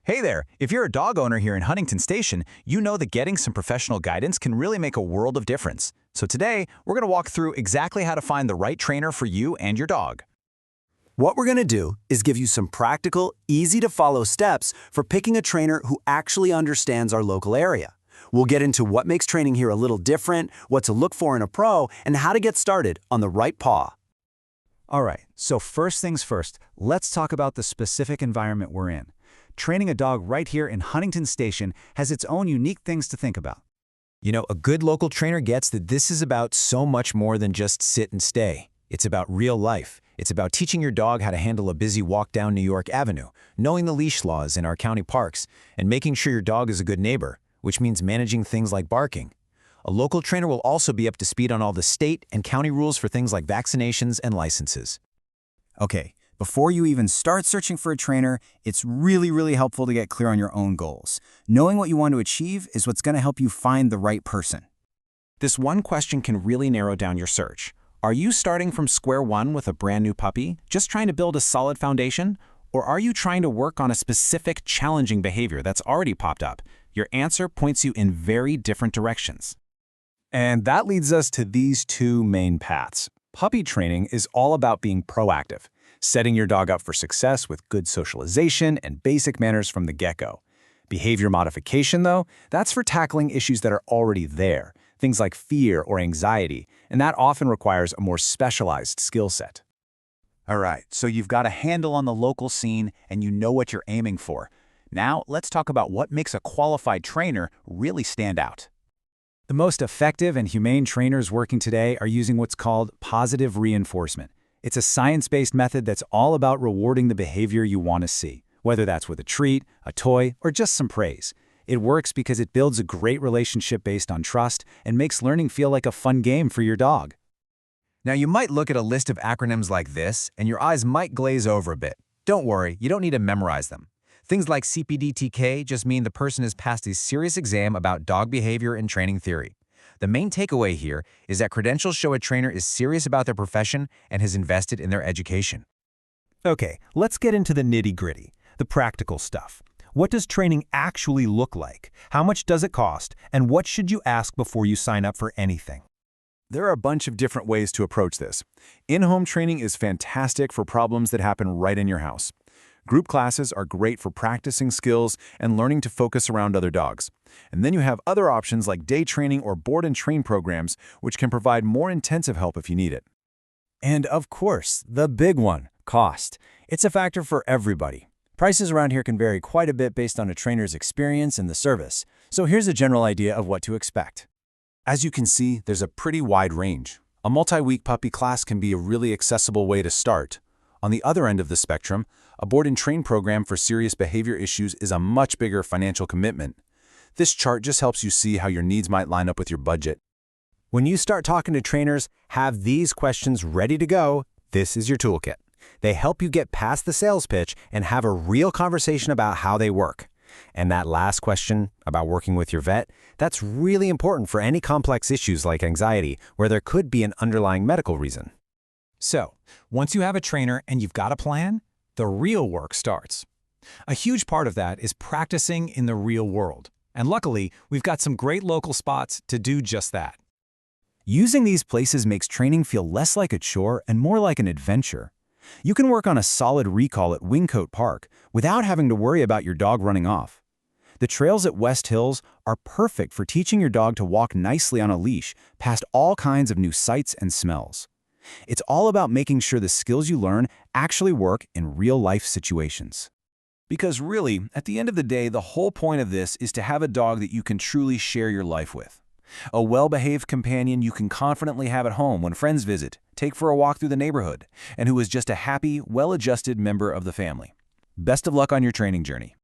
Hey there, if you're a dog owner here in Huntington Station, you know that getting some professional guidance can really make a world of difference. So today, we're going to walk through exactly how to find the right trainer for you and your dog. What we're going to do is give you some practical, easy-to-follow steps for picking a trainer who actually understands our local area. We'll get into what makes training here a little different, what to look for in a pro, and how to get started on the right paw. All right, so first things first, let's talk about the specific environment we're in. Training a dog right here in Huntington Station has its own unique things to think about. You know, a good local trainer gets that this is about so much more than just sit and stay. It's about real life. It's about teaching your dog how to handle a busy walk down New York Avenue, knowing the leash laws in our county parks, and making sure your dog is a good neighbor, which means managing things like barking. A local trainer will also be up to speed on all the state and county rules for things like vaccinations and licenses. Okay, before you even start searching for a trainer, it's really helpful to get clear on your own goals. Knowing what you want to achieve is what's going to help you find the right person. This one question can really narrow down your search. Are you starting from square one with a brand new puppy, just trying to build a solid foundation? Or are you trying to work on a specific challenging behavior that's already popped up? Your answer points you in very different directions. And that leads us to these two main paths. Puppy training is all about being proactive, setting your dog up for success with good socialization and basic manners from the get-go. Behavior modification, though, that's for tackling issues that are already there, things like fear or anxiety, and that often requires a more specialized skill set. All right, so you've got a handle on the local scene and you know what you're aiming for. Now, let's talk about what makes a qualified trainer really stand out. The most effective and humane trainers working today are using what's called positive reinforcement. It's a science-based method that's all about rewarding the behavior you want to see, whether that's with a treat, a toy, or just some praise. It works because it builds a great relationship based on trust and makes learning feel like a fun game for your dog. Now, you might look at a list of acronyms like this, and your eyes might glaze over a bit. Don't worry, you don't need to memorize them. Things like CPD-TK just mean the person has passed a serious exam about dog behavior and training theory. The main takeaway here is that credentials show a trainer is serious about their profession and has invested in their education. Okay, let's get into the nitty-gritty, the practical stuff. What does training actually look like? How much does it cost? And what should you ask before you sign up for anything? There are a bunch of different ways to approach this. In-home training is fantastic for problems that happen right in your house. Group classes are great for practicing skills and learning to focus around other dogs. And then you have other options like day training or board and train programs, which can provide more intensive help if you need it. And of course, the big one, cost. It's a factor for everybody. Prices around here can vary quite a bit based on a trainer's experience and the service. So here's a general idea of what to expect. As you can see, there's a pretty wide range. A multi-week puppy class can be a really accessible way to start. On the other end of the spectrum, a board and train program for serious behavior issues is a much bigger financial commitment. This chart just helps you see how your needs might line up with your budget. When you start talking to trainers, have these questions ready to go. This is your toolkit. They help you get past the sales pitch and have a real conversation about how they work. And that last question about working with your vet, that's really important for any complex issues like anxiety, where there could be an underlying medical reason. So, once you have a trainer and you've got a plan, the real work starts. A huge part of that is practicing in the real world. And luckily, we've got some great local spots to do just that. Using these places makes training feel less like a chore and more like an adventure. You can work on a solid recall at Wingcoat Park without having to worry about your dog running off. The trails at West Hills are perfect for teaching your dog to walk nicely on a leash past all kinds of new sights and smells. It's all about making sure the skills you learn actually work in real-life situations. Because really, at the end of the day, the whole point of this is to have a dog that you can truly share your life with. A well-behaved companion you can confidently have at home when friends visit, take for a walk through the neighborhood, and who is just a happy, well-adjusted member of the family. Best of luck on your training journey.